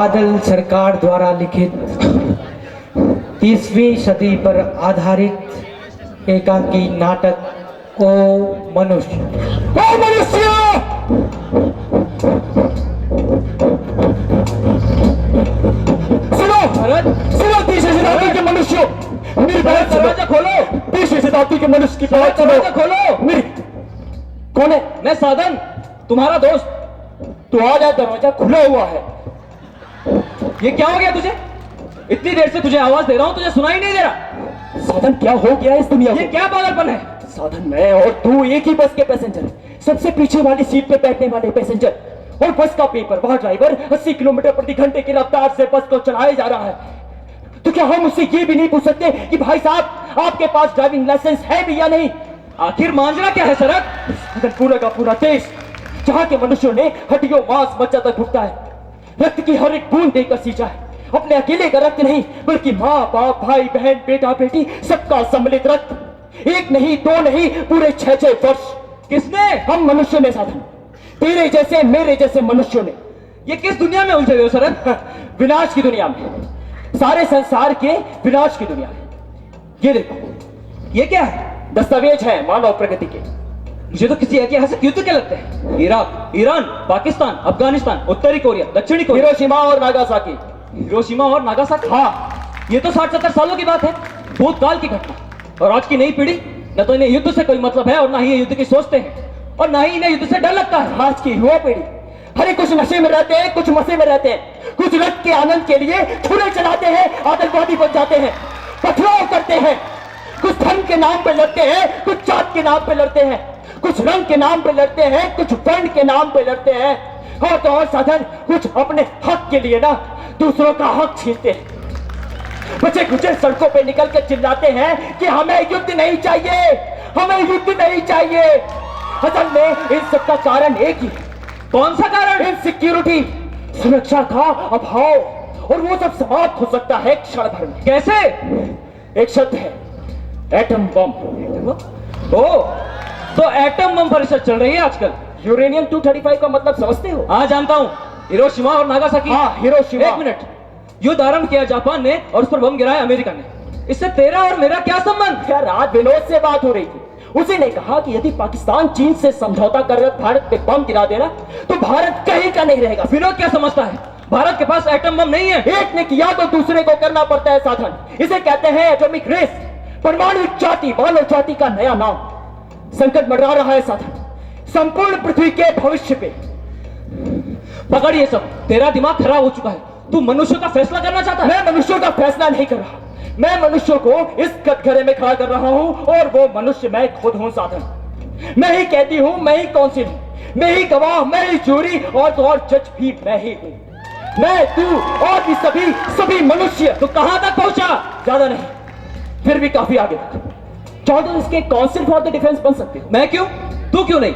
बादल सरकार द्वारा लिखित 30वीं सदी पर आधारित एकांकी नाटक ओ मनुष्य। ओ मनुष्य! सुनो सुनो, 30वीं शताब्दी के मनुष्यों, मेरी बात दरवाजा खोलो। 30वीं शताब्दी के मनुष्य की बात दरवाजा खोलो। मेरी कौन है? मैं साधन, तुम्हारा दोस्त। तू आ जा, दरवाजा खुला हुआ है। ये क्या हो गया तुझे? इतनी देर से तुझे आवाज दे रहा हूं, तुझे सुनाई नहीं दे रहा। साधन, क्या हो गया इस दुनिया ये को? क्या पागलपन है? साधन, मैं और तू एक ही बस के पैसेंजर हैं, सबसे पीछे वाली सीट पे बैठने वाले पैसेंजर। और बस का पेपर, वहां ड्राइवर 80 किलोमीटर प्रति घंटे की रफ्तार से बस को चलाए जा रहा है। तो क्या हम उससे ये भी नहीं पूछ सकते कि भाई साहब, आपके पास ड्राइविंग लाइसेंस है भी या नहीं? आखिर मांझना क्या है सरक? साधन, पूरा का पूरा देश, जहां के मनुष्यों ने हड्डियों मांस मज्जा तक भुगता है, रक्त की हर एक बूंद देकर सींचा है। अपने अकेले का रक्त नहीं, बल्कि माँ बाप, भाई बहन, बेटा बेटी, सबका सम्मिलित रक्त। एक नहीं, दो नहीं, पूरे 6-6 वर्ष। किसने? हम मनुष्यों ने साधन, तेरे जैसे मेरे जैसे मनुष्यों ने। ये किस दुनिया में उलझे हुए हो सरक? विनाश की दुनिया में, सारे संसार के विनाश की दुनिया में। ये देखो, ये क्या है? दस्तावेज है मानव प्रगति के। मुझे तो किसी ऐतिहासिक युद्ध के लगते हैं। इराक, ईरान, पाकिस्तान, अफगानिस्तान, उत्तरी कोरिया, दक्षिणी कोरिया, हिरोशिमा और नागासाकी। हिरोशिमा और नागासाकी। हाँ, ये तो 60-70 सालों की बात है, भूतकाल की घटना। और आज की नई पीढ़ी न तो इन्हें युद्ध से कोई मतलब है, और ना ही ये युद्ध की सोचते हैं, और ना ही इन्हें युद्ध से डर लगता है। आज की युवा पीढ़ी, अरे कुछ नशे में रहते हैं, कुछ मजे में रहते हैं, कुछ रक्त के आनंद के लिए छुरे चलाते हैं, आतंकवादी बन जाते हैं, पथराव करते हैं। कुछ धर्म के नाम पे लड़ते हैं, कुछ जात के नाम पे लड़ते हैं, कुछ रंग के नाम पे लड़ते हैं, कुछ वर्ण के नाम पे लड़ते हैं, और तो और साधन, कुछ अपने हक के लिए ना दूसरों का हक छीनते हैं। बच्चे कुचे सड़कों पे निकल के चिल्लाते हैं कि हमें युद्ध नहीं चाहिए, हमें युद्ध नहीं चाहिए। असल में इन सब का कारण एक ही है। कौन सा कारण? इनसिक्योरिटी, सुरक्षा का अभाव। और वो सब समाप्त हो सकता है क्षण भर में। कैसे? एक शब्द है, एटम बम। ओ, तो एटम बम पर रिसर्च चल रही है आजकल। यूरेनियम 235 का मतलब समझते हो? हाँ, जानता हूँ, हिरोशिमा और नागासाकी। हाँ, हिरोशिमा। एक मिनट, युद्ध आरंभ किया जापान ने और उस पर बम गिराया अमेरिका ने। इससे तेरा और मेरा क्या संबंध? क्या रात विनोद से बात हो रही थी, उसी ने कहा कि यदि पाकिस्तान चीन से समझौता कर भारत पे बम गिरा देना तो भारत कहीं का नहीं रहेगा। विनोद क्या समझता है? भारत के पास एटम बम नहीं है। एक ने किया तो दूसरे को करना पड़ता है साधन। इसे कहते हैं एटॉमिक रेस, परमाणु जाति, मानव जाति का नया नाम। संकट मंडरा रहा है साधन संपूर्ण पृथ्वी के भविष्य पे। पकड़ ये सब, तेरा दिमाग खराब हो चुका है। तू मनुष्य का फैसला करना चाहता है? मैं मनुष्यों का फैसला नहीं कर रहा, मैं मनुष्यों को इस कटघरे में खड़ा कर रहा हूं, और वो मनुष्य मैं खुद हूं साधन। मैं ही कहती हूं, मैं ही काउंसिल हूं, मैं ही गवाह, मैं ही जूरी, और तो और जज भी मैं ही हूं। मैं, तू और भी सभी मनुष्य। तो कहां तक पहुंचा? ज्यादा नहीं, फिर भी काफी आगे तक। चाहो तो इसके काउंसिल फॉर द डिफेंस बन सकते हो। मैं क्यों? तू क्यों नहीं?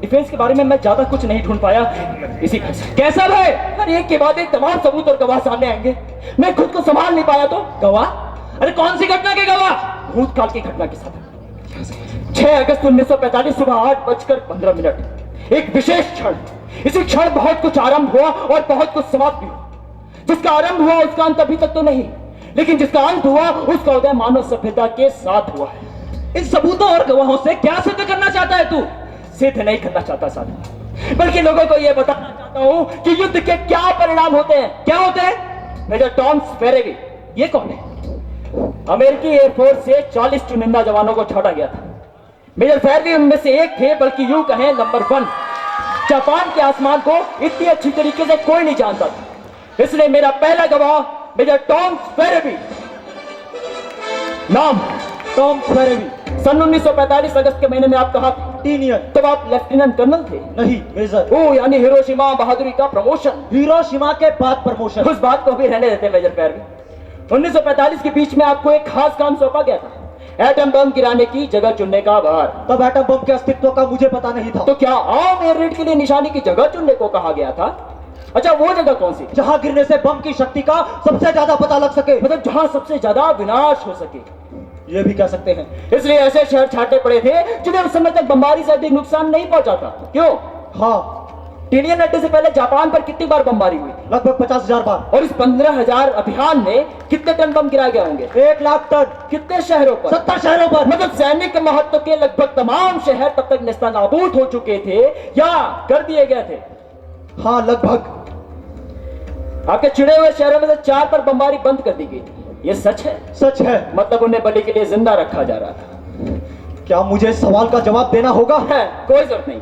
डिफेंस के बारे में मैं ज्यादा कुछ नहीं ढूंढ पाया, इसी वजह से। कैसा भाई? अरे एक के बाद एक तमाम सबूत और गवाह सामने आएंगे, मैं खुद को संभाल नहीं पाया तो। गवाह? अरे कौन सी घटना के गवाह? भूतकाल की घटना के साथ 6 अगस्त 1945 सुबह 8:15, एक विशेष क्षण। इसी क्षण बहुत कुछ आरंभ हुआ और बहुत कुछ समाप्त भी हुआ। जिसका आरंभ हुआ उसका अंत अभी तक तो नहीं, लेकिन जिसका अंत हुआ उसका उदय मानव सभ्यता के साथ हुआ है। इन सबूतों और गवाहों से क्या सिद्ध करना चाहता है तू? सिद्ध नहीं करना चाहता साधन, बल्कि लोगों को यह बताना चाहता हूं कि युद्ध के क्या परिणाम होते हैं। क्या होते हैं? मेजर टॉम फेरेवी, ये कौन है? अमेरिकी एयरफोर्स से 40 चुनिंदा जवानों को छाटा गया था। मेजर फेरेवी उनमें से एक थे, बल्कि यूं कहें नंबर 1। जापान के आसमान को इतनी अच्छी तरीके से कोई नहीं जानता था, इसलिए मेरा पहला गवाह मेजर टॉम फेरेवी। नाम टॉम फेरेवी। सन 1945 अगस्त के महीने में आप कहा थे? तब आप लेफ्टिनेंट कर्नल थे? नहीं मेजर। ओ, यानी हिरोशिमा बहादुरी का प्रमोशन। हिरोशिमा के बाद प्रमोशन। उस बात को भी रहने देते मेजर फेरेवी। 1945 के बीच में आपको एक खास काम सौंपा गया था, एटम बम गिराने की जगह चुनने का भार। तब एटम बम के अस्तित्व का मुझे पता नहीं था। तो क्या आम एयर रेड के लिए निशाने की जगह चुनने को कहा गया था? अच्छा, वो जगह कौन सी? जहां गिरने से बम की शक्ति का सबसे ज्यादा पता लग सके, मतलब जहां सबसे ज्यादा विनाश हो सके, ये भी कह सकते हैं। इसलिए ऐसे शहर छाटे पड़े थे जिन्हें उस समय तक बमबारी से अधिक नुकसान नहीं पहुंचा था। क्यों? हाँ, टीनियन अड्डे से पहले जापान पर कितनी बार बमबारी हुई? लगभग 50,000 बार। और इस 15,000 अभियान में कितने टन बम गिराए गए होंगे? 1 लाख टन। कितने शहरों पर? 70 शहरों पर। मतलब सैनिक महत्व के लगभग तमाम शहर तब तक नेस्तनाबूद हो चुके थे या कर दिए गए थे? हाँ, लगभग। आपके चिड़े हुए शहरों में से 4 पर बमबारी बंद कर दी गई थी। ये सच है? सच है। मतलब उन्हें बलि के लिए जिंदा रखा जा रहा था। क्या मुझे इस सवाल का जवाब देना होगा? है, कोई जरूरत नहीं।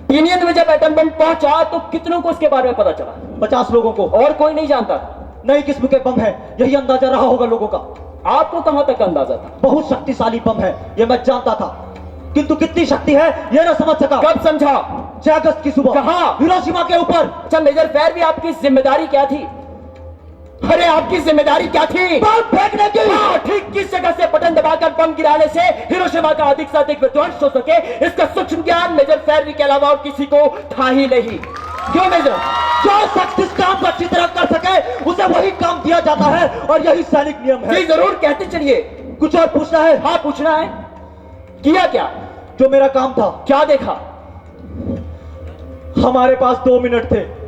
टीनियन में जब एटम बम पहुंचा तो कितनों को इसके बारे में पता चला? 50 लोगों को। और कोई नहीं जानता? नई किस्म के बम है, यही अंदाजा रहा होगा लोगों का। आपको कहां तक अंदाजा था? बहुत शक्तिशाली बम है, यह मैं जानता था, किंतु कितनी शक्ति है यह न समझ सका। कब समझा? 6 अगस्त की सुबह। कहां? हिरोशिमा के ऊपर। अच्छा मेजर फैर भी आपकी जिम्मेदारी क्या थी? अरे आपकी जिम्मेदारी क्या थी? बम फेंकने की। हाँ, ठीक किस जगह से बटन दबाकर बम गिराने से हिरोशिमा का अधिक से अधिक विध्वंस हो सके, इसका सूक्ष्म ज्ञान मेजर फैरवी के अलावा और किसी को था ही नहीं। क्यों मेजर? जो शख्स इस काम को अच्छी तरह कर सके उसे वही काम दिया जाता है और यही सैनिक नियम है। जी जरूर, कहते चलिए। कुछ और पूछना है? हाँ पूछना है। किया क्या? जो मेरा काम था। क्या देखा? हमारे पास 2 मिनट थे।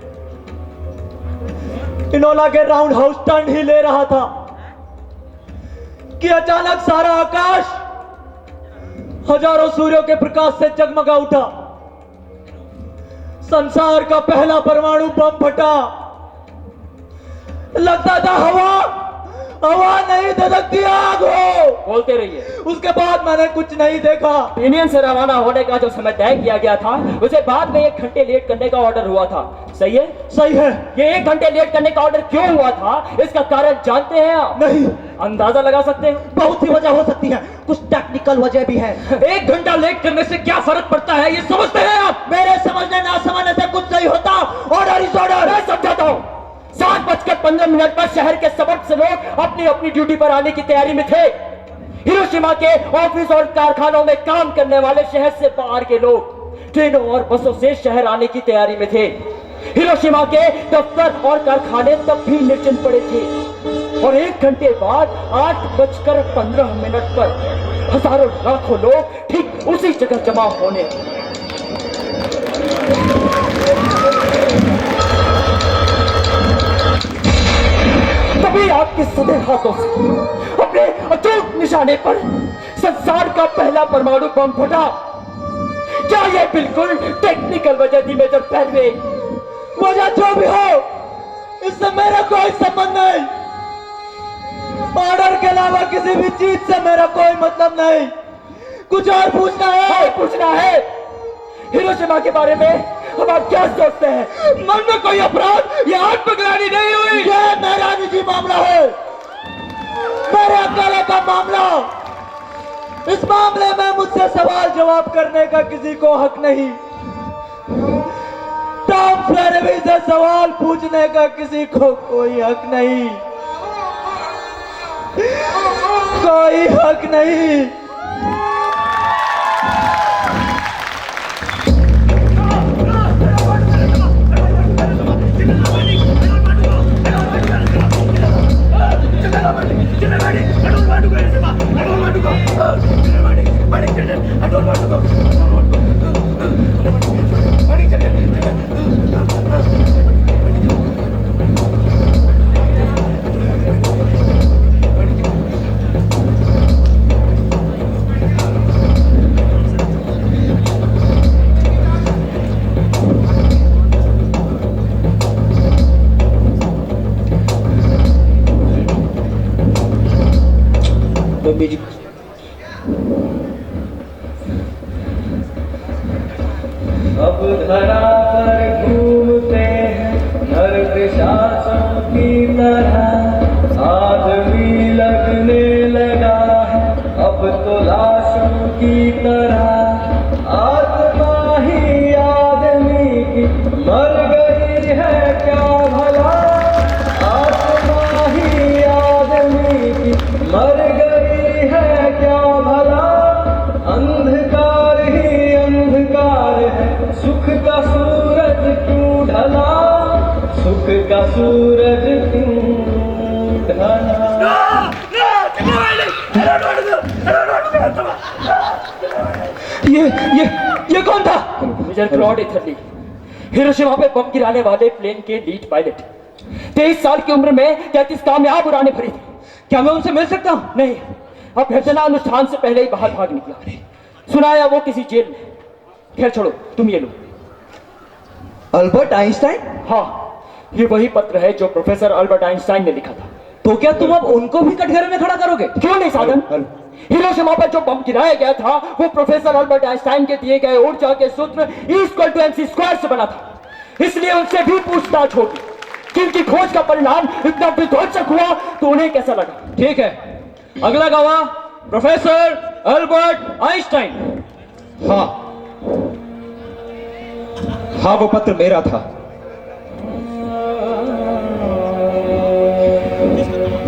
इनोला के राउंड हाउस टर्न ही ले रहा था कि अचानक सारा आकाश हजारों सूर्यों के प्रकाश से जगमगा उठा। संसार का पहला परमाणु बम फटा। लगता था हवा नहीं धधकती आग हो। बोलते रहिए। उसके बाद मैंने कुछ नहीं देखा। यूनियन से रवाना होने का जो समय तय किया गया था उसे बाद में 1 घंटे लेट करने का ऑर्डर हुआ था। सही है? सही है। ये 1 घंटे लेट करने का ऑर्डर क्यों हुआ था, इसका कारण जानते हैं आप? नहीं। अंदाजा लगा सकते हैं? बहुत सी वजह हो सकती है, कुछ टेक्निकल वजह भी है। 1 घंटा लेट करने से क्या फर्क पड़ता है, ये समझते हैं आप? मेरे समझने ना समझने से कुछ नहीं होता। Order is order. मैं समझाता हूँ। 7:15 पर शहर के सबक से लोग अपनी अपनी ड्यूटी पर आने की तैयारी में थे। हिरोशिमा के ऑफिस और कारखानों में काम करने वाले शहर से बाहर के लोग ट्रेनों और बसों से शहर आने की तैयारी में थे। हिरोशिमा के दफ्तर और कारखाने तब भी निर्जन पड़े थे और 1 घंटे बाद 8:15 पर हजारों लाखों लोग ठीक उसी जगह जमा होने। तभी आपके सदे हाथों से अपने अचूक निशाने पर संसार का पहला परमाणु बम फटा। क्या यह बिल्कुल टेक्निकल वजह थी मेजर फैरवे? वजह जो भी हो, इससे मेरा कोई संबंध नहीं। ऑर्डर के अलावा किसी भी चीज से मेरा कोई मतलब नहीं। कुछ और पूछना है? हाँ, पूछना है। हिरोशिमा के बारे में अब आप क्या सोचते हैं? मन में कोई अपराध या आत्मग्लानि नहीं हुई? यह मेरा निजी मामला है, मेरे अकेले का मामला। इस मामले में मुझसे सवाल जवाब करने का किसी को हक नहीं। टॉम फ्लेरवी से सवाल पूछने का किसी को कोई हक नहीं। कोई हक नहीं। अब धरा पर घूमते हैं नर्क शासन की तरह। आदमी लगने लगा है अब तो लाशों की तरह। आत्मा ही आदमी की मर गई है क्या भला? आत्मा ही आदमी की मर गई है क्या भला? अंधकार ही अंधकार है, सुख का सूरज क्यों ढला? सुख का सूरज क्यों ढला? ये कौन था? मेजर क्लॉड इथरली, हिरोशिमा पे बम गिराने वाले प्लेन के लीड पायलट। 23 साल की उम्र में 33 कामयाब उड़ानें भरी थी। क्या मैं उनसे मिल सकता हूँ? नहीं, अब घटना अनुष्ठान से पहले ही बाहर भाग निकला। सुनाया वो किसी जेल में। खैर छोड़ो, तुम ये लो। Albert Einstein? हाँ, ये वही पत्र है जो प्रोफेसर अल्बर्ट आइंस्टाइन ने लिखा था। तो क्या तुम अब उनको भी कटघरे में खड़ा करोगे? क्यों नहीं साधन? हिरोशिमा पर जो बम गिराया गया था वो प्रोफेसर अल्बर्ट आइंस्टाइन के दिए गए ऊर्जा के सूत्र E=mc² से बना था। इसलिए उनसे भी पूछताछ होगी कि उनकी खोज का परिणाम इतना विध्वंसक हुआ तो उन्हें कैसा लगा। ठीक है, अगला गवाह प्रोफेसर अल्बर्ट आइंस्टाइन। हाँ हाँ, वो पत्र मेरा था।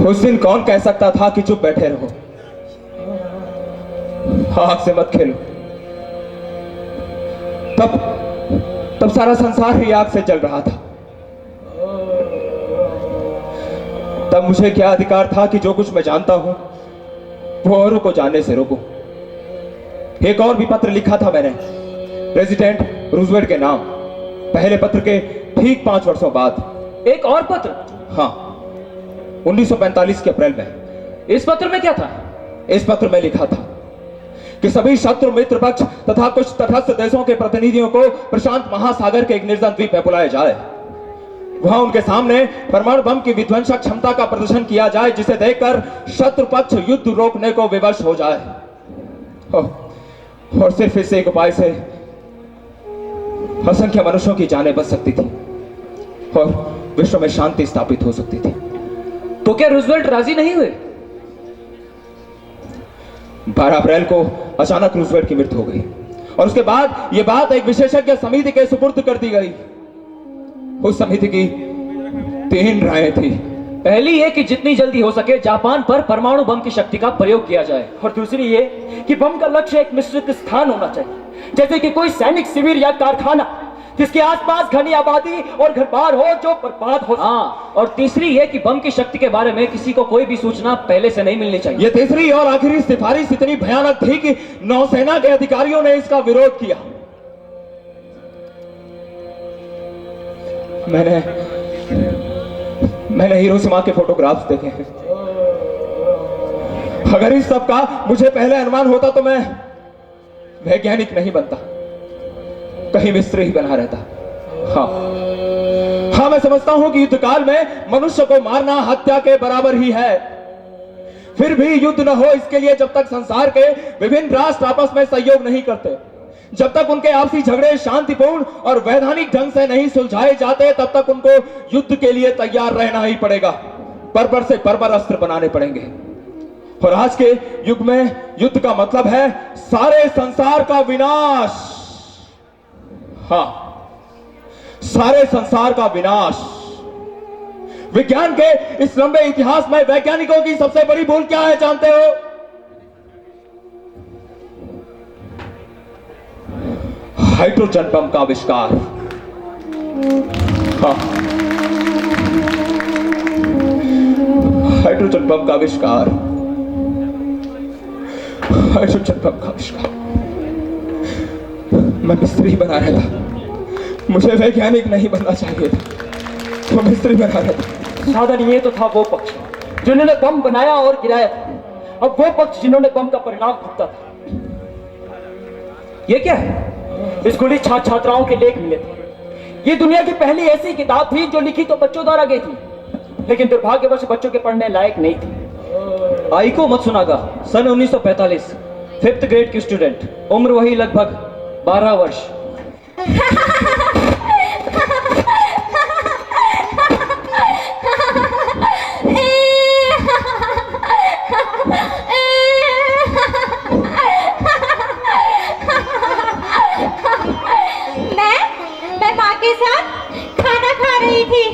उस दिन कौन कह सकता था कि चुप बैठे रहो, आग से मत खेलो। तब सारा संसार ही आग से जल रहा था। तब मुझे क्या अधिकार था कि जो कुछ मैं जानता हूं वो औरों को जानने से रोकूं। एक और भी पत्र लिखा था मैंने, प्रेसिडेंट रूजवेल्ट के नाम, पहले पत्र के ठीक 5 वर्षों बाद। एक और पत्र? हाँ, 1945 के अप्रैल में। इस पत्र में क्या था? इस पत्र में लिखा था कि सभी शत्रु मित्र पक्ष तथा कुछ तटस्थ देशों के प्रतिनिधियों को प्रशांत महासागर के एक निर्जन द्वीप में बुलाया जाए। वहां उनके सामने परमाणु बम की विध्वंसक क्षमता का प्रदर्शन किया जाए, जिसे देखकर शत्रु पक्ष युद्ध रोकने को विवश हो जाए। और सिर्फ इस एक उपाय से असंख्य मनुष्यों की जानें बच सकती थी और विश्व में शांति स्थापित हो सकती थी। तो क्या रूजवेल्ट राजी नहीं हुए? 12 अप्रैल को अचानक रूजवेल्ट की मृत्यु हो गई और उसके बाद यह बात एक विशेषज्ञ समिति के सुपुर्द कर दी गई। उस समिति की 3 राहें थी। पहली ये कि जितनी जल्दी हो सके जापान पर परमाणु बम की शक्ति का प्रयोग किया जाए, और दूसरी ये कि बम का लक्ष्य एक मिश्रित स्थान होना चाहिए, जैसे कि कोई सैनिक शिविर या कारखाना जिसके आसपास घनी आबादी और घर बार हो जो बर्बाद हो। हाँ, और तीसरी ये कि बम की शक्ति के बारे में किसी को कोई भी सूचना पहले से नहीं मिलनी चाहिए। यह तीसरी और आखिरी सिफारिश इतनी भयानक थी कि नौसेना के अधिकारियों ने इसका विरोध किया। मैंने हिरोशिमा के फोटोग्राफ्स देखे हैं। अगर इस सब का मुझे पहले अनुमान होता तो मैं वैज्ञानिक नहीं बनता, कहीं मिस्त्री ही बना रहता। हाँ, मैं समझता हूं कि युद्ध काल में मनुष्य को मारना हत्या के बराबर ही है। फिर भी युद्ध न हो इसके लिए जब तक संसार के विभिन्न राष्ट्र आपस में सहयोग नहीं करते, जब तक उनके आपसी झगड़े शांतिपूर्ण और वैधानिक ढंग से नहीं सुलझाए जाते, तब तक उनको युद्ध के लिए तैयार रहना ही पड़ेगा। बर्बर से बर्बर अस्त्र बनाने पड़ेंगे। और आज के युग में युद्ध का मतलब है सारे संसार का विनाश। हाँ, सारे संसार का विनाश। विज्ञान के इस लंबे इतिहास में वैज्ञानिकों की सबसे बड़ी भूल क्या है जानते हो? हाइड्रोजन बम का आविष्कार। हाँ, हाइड्रोजन बम का आविष्कार। हाइड्रोजन बम का आविष्कार। मैं मिस्त्री बना रहा था, मुझे वैज्ञानिक नहीं बनना चाहिए था, मैं मिस्त्री बना रहा था। साधन ये तो था वो पक्ष जिन्होंने बम बनाया और गिराया था, अब वो पक्ष जिन्होंने बम का परिणाम भुगता था। ये क्या है? स्कूली छात्राओं के लेख मिले थे। ये दुनिया की पहली ऐसी किताब थी जो लिखी तो बच्चों द्वारा गई थी, लेकिन दुर्भाग्यवश बच्चों के पढ़ने लायक नहीं थी। आइको मत्सुनागा, सन 1945, 5th ग्रेड की स्टूडेंट, उम्र वही लगभग 12 वर्ष। मैं माँ के साथ खाना खा रही थी।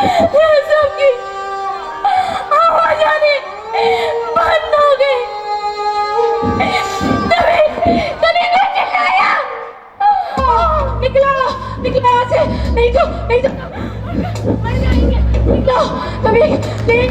सबकी आवाज आने बंद हो गई। तभी मैं चिल्लाया, निकला निकला यहाँ से, नहीं तो मर जाएंगे। निकलो तभी, नहीं